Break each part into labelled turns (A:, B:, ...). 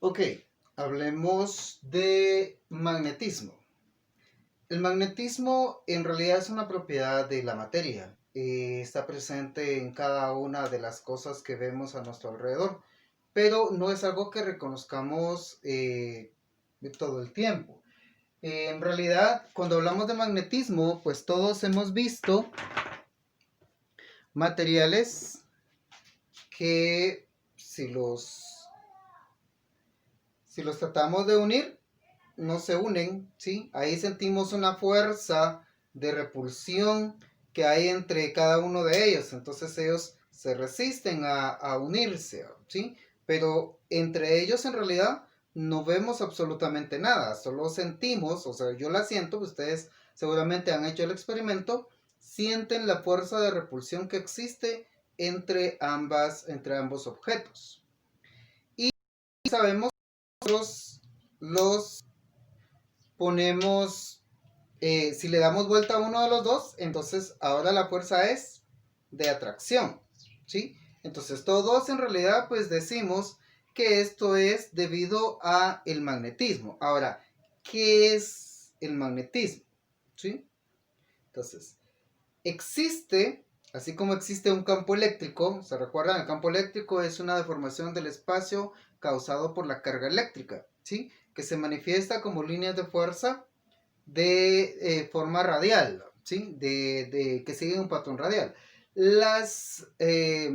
A: Ok, hablemos de magnetismo. El magnetismo en realidad es una propiedad de la materia. Está presente en cada una de las cosas que vemos a nuestro alrededor, pero no es algo que reconozcamos todo el tiempo. En realidad, cuando hablamos de magnetismo, pues todos hemos visto materiales que si los tratamos de unir, no se unen, ¿sí? Ahí sentimos una fuerza de repulsión que hay entre cada uno de ellos. Entonces ellos se resisten a unirse, ¿sí? Pero entre ellos en realidad no vemos absolutamente nada, solo sentimos, o sea, yo la siento, ustedes seguramente han hecho el experimento, sienten la fuerza de repulsión que existe entre ambos objetos. Y sabemos los ponemos, si le damos vuelta a uno de los dos, entonces ahora la fuerza es de atracción, ¿sí? Entonces todos en realidad pues decimos que esto es debido a el magnetismo. Ahora, ¿qué es el magnetismo? ¿Sí? Entonces, existe, así como existe un campo eléctrico, ¿se recuerdan? El campo eléctrico es una deformación del espacio causado por la carga eléctrica, ¿sí? Que se manifiesta como líneas de fuerza de forma radial, ¿sí? Que siguen un patrón radial. Las, eh,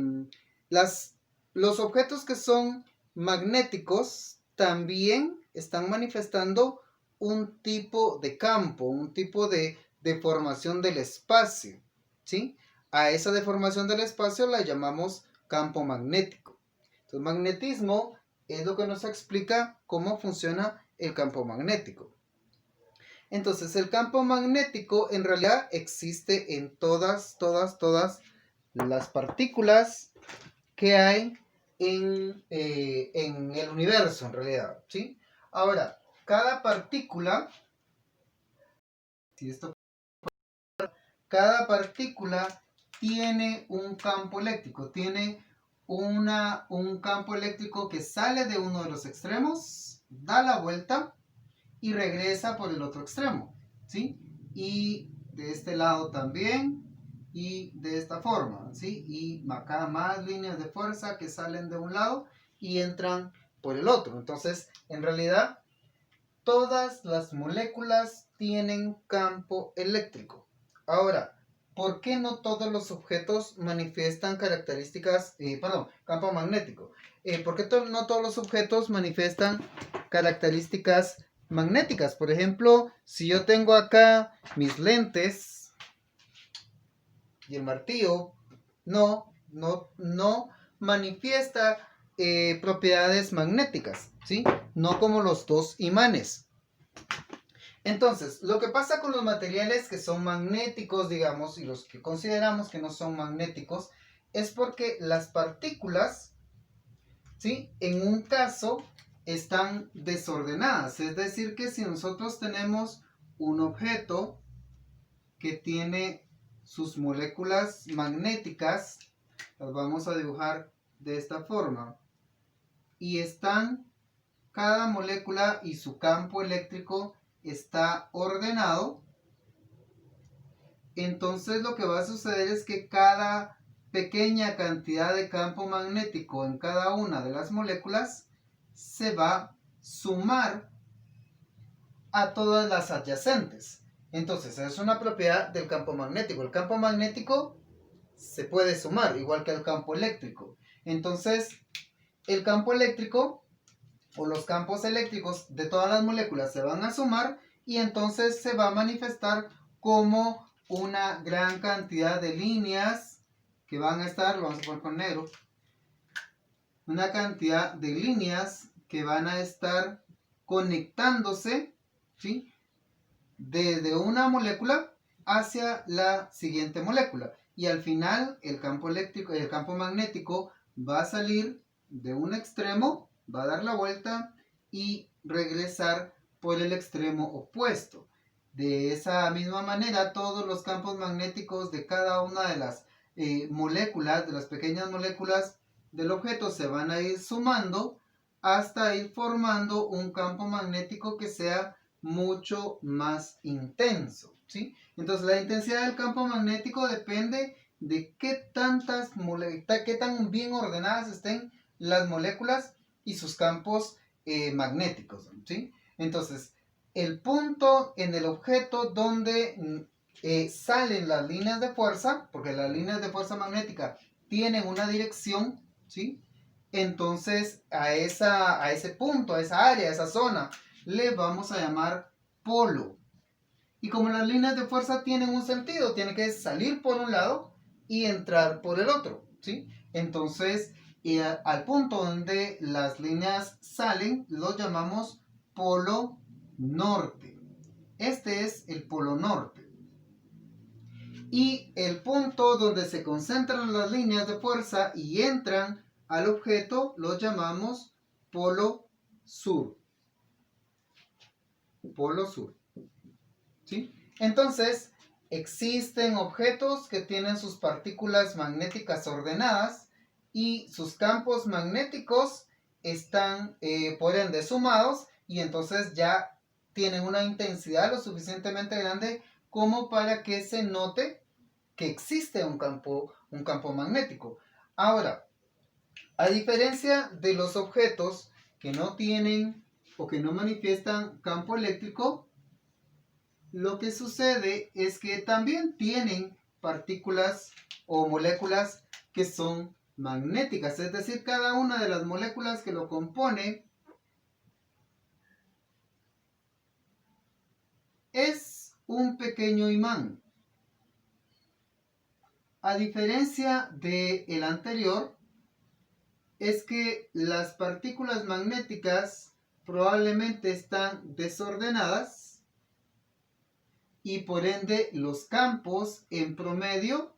A: las, los objetos que son magnéticos también están manifestando un tipo de campo, un tipo de deformación del espacio, ¿sí? A esa deformación del espacio la llamamos campo magnético. Entonces, magnetismo es lo que nos explica cómo funciona el campo magnético. Entonces, el campo magnético en realidad existe en todas las partículas que hay en el universo, en realidad, ¿sí? Ahora, cada partícula, si esto, cada partícula tiene un campo eléctrico, tiene un campo eléctrico que sale de uno de los extremos, da la vuelta y regresa por el otro extremo, ¿sí? Y de este lado también, y de esta forma, ¿sí? Y acá más líneas de fuerza que salen de un lado y entran por el otro. Entonces, en realidad, todas las moléculas tienen campo eléctrico. Ahora, ¿por qué no todos los objetos manifiestan características, campo magnético? ¿Por qué no todos los objetos manifiestan características magnéticas? Por ejemplo, si yo tengo acá mis lentes y el martillo, no manifiesta propiedades magnéticas, ¿sí? No como los dos imanes. Entonces, lo que pasa con los materiales que son magnéticos, digamos, y los que consideramos que no son magnéticos, es porque las partículas, ¿sí? En un caso, están desordenadas. Es decir, que si nosotros tenemos un objeto que tiene sus moléculas magnéticas, las vamos a dibujar de esta forma, y están cada molécula y su campo eléctrico está ordenado, entonces lo que va a suceder es que cada pequeña cantidad de campo magnético en cada una de las moléculas se va a sumar a todas las adyacentes. Entonces, es una propiedad del campo magnético. El campo magnético se puede sumar, igual que el campo eléctrico. Entonces, el campo eléctrico o los campos eléctricos de todas las moléculas se van a sumar y entonces se va a manifestar como una gran cantidad de líneas que van a estar, lo vamos a poner con negro, una cantidad de líneas que van a estar conectándose, ¿sí? Desde una molécula hacia la siguiente molécula. Y al final el campo eléctrico, el campo magnético va a salir de un extremo, va a dar la vuelta y regresar por el extremo opuesto. De esa misma manera, todos los campos magnéticos de cada una de las moléculas, de las pequeñas moléculas del objeto, se van a ir sumando hasta ir formando un campo magnético que sea mucho más intenso, ¿sí? Entonces la intensidad del campo magnético depende de qué tan bien ordenadas estén las moléculas y sus campos magnéticos, ¿sí? Entonces, el punto en el objeto donde salen las líneas de fuerza, porque las líneas de fuerza magnética tienen una dirección, ¿sí? Entonces a ese punto, a esa área, a esa zona, le vamos a llamar polo. Y como las líneas de fuerza tienen un sentido, tiene que salir por un lado y entrar por el otro, ¿sí? Entonces, al punto donde las líneas salen, lo llamamos polo norte. Este es el polo norte. Y el punto donde se concentran las líneas de fuerza y entran al objeto lo llamamos polo sur. Polo sur. ¿Sí? Entonces, existen objetos que tienen sus partículas magnéticas ordenadas y sus campos magnéticos están por ende sumados y entonces ya tienen una intensidad lo suficientemente grande como para que se note que existe un campo magnético. Ahora, a diferencia de los objetos que no tienen o que no manifiestan campo eléctrico, lo que sucede es que también tienen partículas o moléculas que son magnéticas, es decir, cada una de las moléculas que lo compone es un pequeño imán. A diferencia del anterior, es que las partículas magnéticas probablemente están desordenadas y por ende los campos en promedio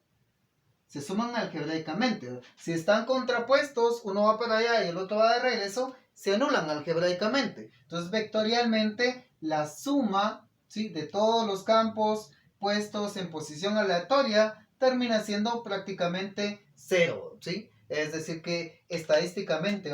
A: se suman algebraicamente. Si están contrapuestos, uno va para allá y el otro va de regreso, se anulan algebraicamente. Entonces vectorialmente la suma, ¿sí?, de todos los campos puestos en posición aleatoria termina siendo prácticamente cero, ¿sí? Es decir que estadísticamente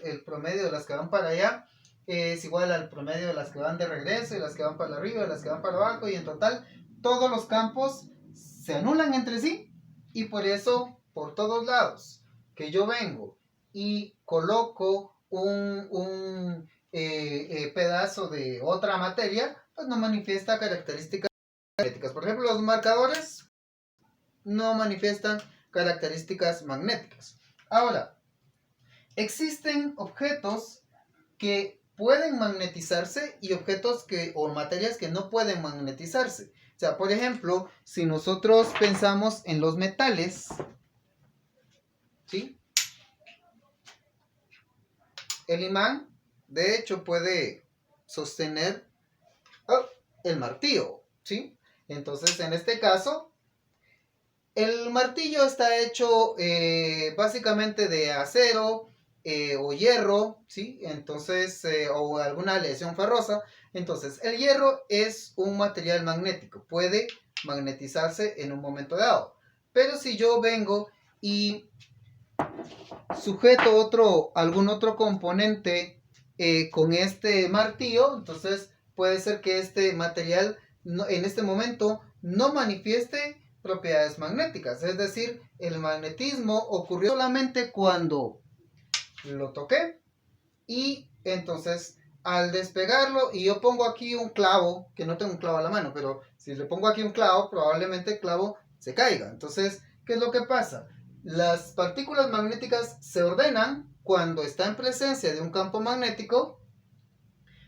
A: el promedio de las que van para allá es igual al promedio de las que van de regreso y las que van para arriba y las que van para abajo, y en total todos los campos se anulan entre sí, y por eso por todos lados que yo vengo y coloco un pedazo de otra materia, pues no manifiesta características magnéticas. Por ejemplo, los marcadores no manifiestan características magnéticas. Ahora, existen objetos que pueden magnetizarse y objetos o materias que no pueden magnetizarse. O sea, por ejemplo, si nosotros pensamos en los metales, ¿sí?, el imán, de hecho, puede sostener el martillo, ¿sí? Entonces, en este caso, el martillo está hecho básicamente de acero o hierro, ¿sí? Entonces, o alguna aleación ferrosa. Entonces, el hierro es un material magnético, puede magnetizarse en un momento dado. Pero si yo vengo y sujeto algún otro componente con este martillo, entonces puede ser que este material en este momento no manifieste propiedades magnéticas. Es decir, el magnetismo ocurrió solamente cuando lo toqué, y entonces al despegarlo, y yo pongo aquí un clavo, que no tengo un clavo a la mano, pero si le pongo aquí un clavo, probablemente el clavo se caiga. Entonces, ¿qué es lo que pasa? Las partículas magnéticas se ordenan cuando está en presencia de un campo magnético,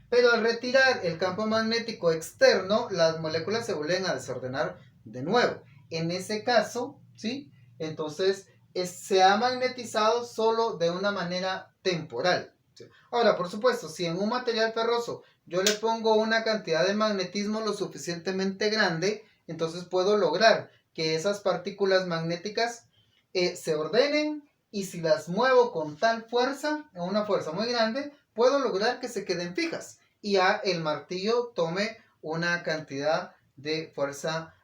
A: pero al retirar el campo magnético externo, las moléculas se vuelven a desordenar de nuevo. En ese caso, ¿sí?, entonces se ha magnetizado solo de una manera temporal, ¿sí? Ahora, por supuesto, si en un material ferroso yo le pongo una cantidad de magnetismo lo suficientemente grande, entonces puedo lograr que esas partículas magnéticas se ordenen, y si las muevo con tal fuerza, una fuerza muy grande, puedo lograr que se queden fijas y el martillo tome una cantidad de fuerza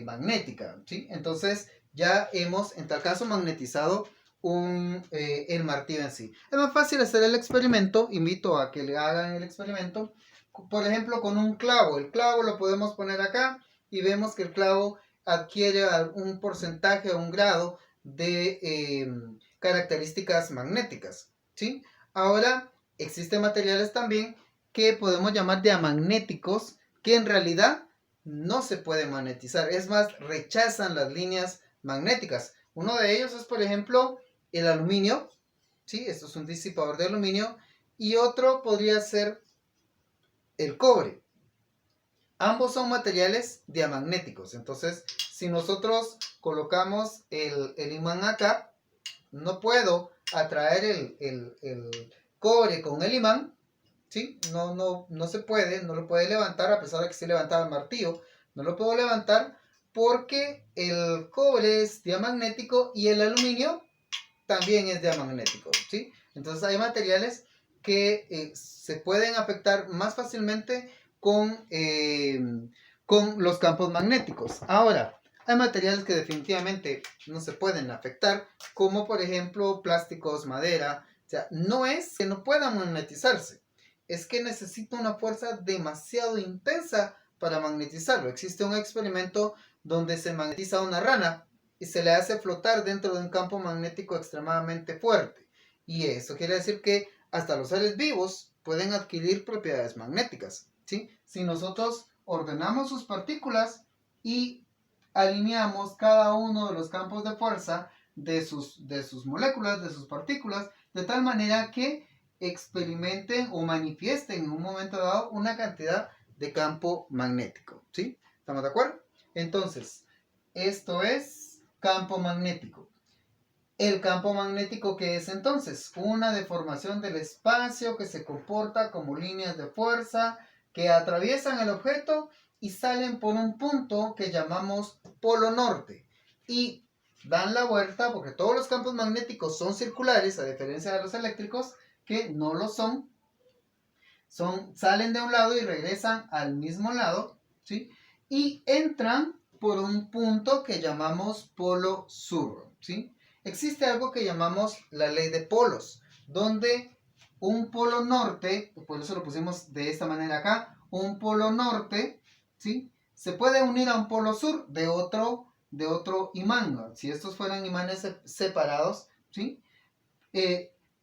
A: magnética, ¿sí? Entonces ya hemos en tal caso magnetizado el martillo en sí. Es más fácil hacer el experimento, invito a que le hagan el experimento, por ejemplo con un clavo. El clavo lo podemos poner acá y vemos que el clavo adquiere un porcentaje o un grado de características magnéticas, ¿sí? Ahora existen materiales también que podemos llamar diamagnéticos, que en realidad no se pueden magnetizar, es más, rechazan las líneas magnéticas. Uno de ellos es, por ejemplo, el aluminio, ¿sí? Esto es un disipador de aluminio, y otro podría ser el cobre. Ambos son materiales diamagnéticos, entonces si nosotros colocamos el imán acá, no puedo atraer el cobre con el imán, ¿sí? No se puede, no lo puede levantar, a pesar de que se levantaba el martillo, no lo puedo levantar porque el cobre es diamagnético y el aluminio también es diamagnético, ¿sí? Entonces hay materiales que se pueden afectar más fácilmente con los campos magnéticos. Ahora, hay materiales que definitivamente no se pueden afectar, como por ejemplo plásticos, madera. O sea, no es que no puedan magnetizarse, es que necesita una fuerza demasiado intensa para magnetizarlo. Existe un experimento donde se magnetiza a una rana y se le hace flotar dentro de un campo magnético extremadamente fuerte. Y eso quiere decir que hasta los seres vivos pueden adquirir propiedades magnéticas, ¿sí? Si nosotros ordenamos sus partículas y alineamos cada uno de los campos de fuerza de sus moléculas, de sus partículas, de tal manera que experimenten o manifiesten en un momento dado una cantidad de campo magnético, ¿sí? ¿Estamos de acuerdo? Entonces, esto es campo magnético. El campo magnético, ¿qué es entonces? Una deformación del espacio que se comporta como líneas de fuerza que atraviesan el objeto y salen por un punto que llamamos polo norte y dan la vuelta, porque todos los campos magnéticos son circulares, a diferencia de los eléctricos que no lo son, salen de un lado y regresan al mismo lado, ¿sí? Y entran por un punto que llamamos polo sur, ¿sí? Existe algo que llamamos la ley de polos, donde un polo norte, por eso lo pusimos de esta manera acá, un polo norte, ¿sí? Se puede unir a un polo sur de otro imán, ¿no? Si estos fueran imanes separados, ¿sí?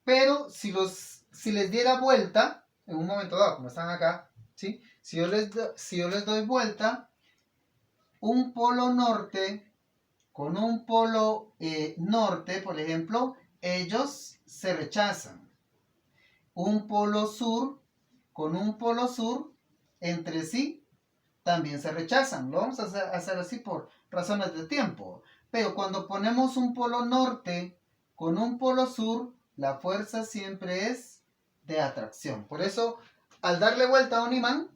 A: Pero si les diera vuelta, en un momento dado, como están acá, ¿sí? Si yo les doy vuelta, un polo norte con un polo norte, por ejemplo, ellos se rechazan. Un polo sur con un polo sur entre sí también se rechazan. Lo vamos a hacer así por razones de tiempo. Pero cuando ponemos un polo norte con un polo sur, la fuerza siempre es de atracción. Por eso, al darle vuelta a un imán,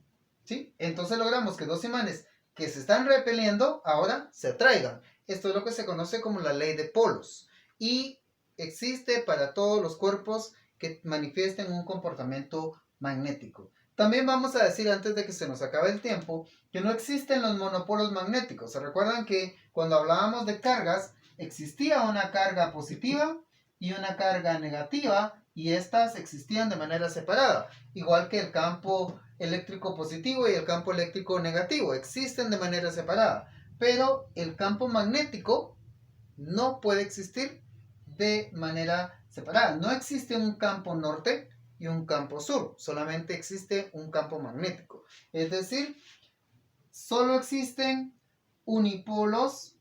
A: ¿sí? Entonces logramos que dos imanes que se están repeliendo ahora se atraigan. Esto es lo que se conoce como la ley de polos. Y existe para todos los cuerpos que manifiesten un comportamiento magnético. También vamos a decir, antes de que se nos acabe el tiempo, que no existen los monopolos magnéticos. ¿Se recuerdan que cuando hablábamos de cargas, existía una carga positiva y una carga negativa, y estas existían de manera separada? Igual que el campo eléctrico positivo y el campo eléctrico negativo, existen de manera separada. Pero el campo magnético no puede existir de manera separada. No existe un campo norte y un campo sur, solamente existe un campo magnético. Es decir, solo existen unipolos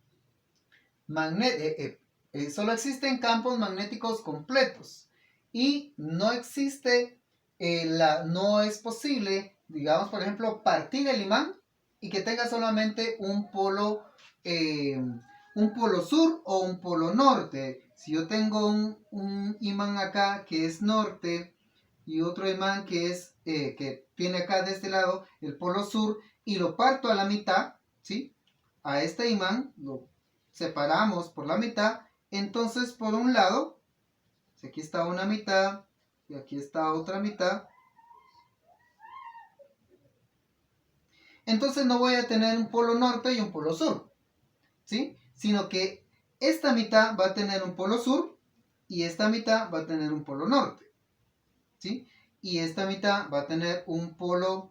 A: solo existen campos magnéticos completos y no existe, no es posible, digamos, por ejemplo, partir el imán y que tenga solamente un polo sur o un polo norte. Si yo tengo un imán acá que es norte y otro imán que tiene acá de este lado el polo sur y lo parto a la mitad, ¿sí? A este imán lo separamos por la mitad, entonces por un lado, si aquí está una mitad y aquí está otra mitad, entonces no voy a tener un polo norte y un polo sur, ¿sí? Sino que esta mitad va a tener un polo sur y esta mitad va a tener un polo norte, ¿sí? Y esta mitad va a tener un polo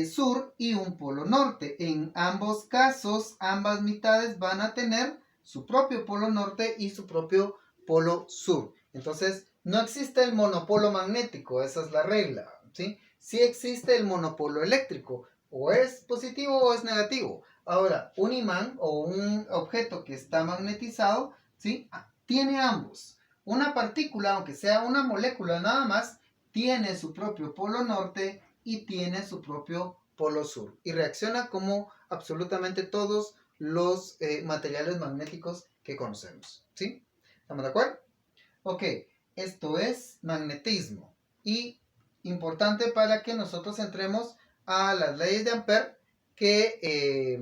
A: sur y un polo norte. En ambos casos, ambas mitades van a tener su propio polo norte y su propio polo sur. Entonces, no existe el monopolo magnético, esa es la regla, ¿sí? Sí existe el monopolo eléctrico, o es positivo o es negativo. Ahora, un imán o un objeto que está magnetizado, ¿sí? Tiene ambos. Una partícula, aunque sea una molécula nada más, tiene su propio polo norte y tiene su propio polo sur. Y reacciona como absolutamente todos los materiales magnéticos que conocemos. ¿Sí? ¿Estamos de acuerdo? Ok, esto es magnetismo. Y importante para que nosotros entremos a las leyes de Ampère, que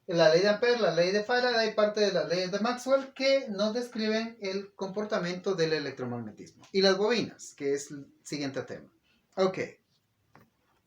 A: la ley de Ampère, la ley de Faraday, parte de las leyes de Maxwell, que nos describen el comportamiento del electromagnetismo. Y las bobinas, que es el siguiente tema. Ok.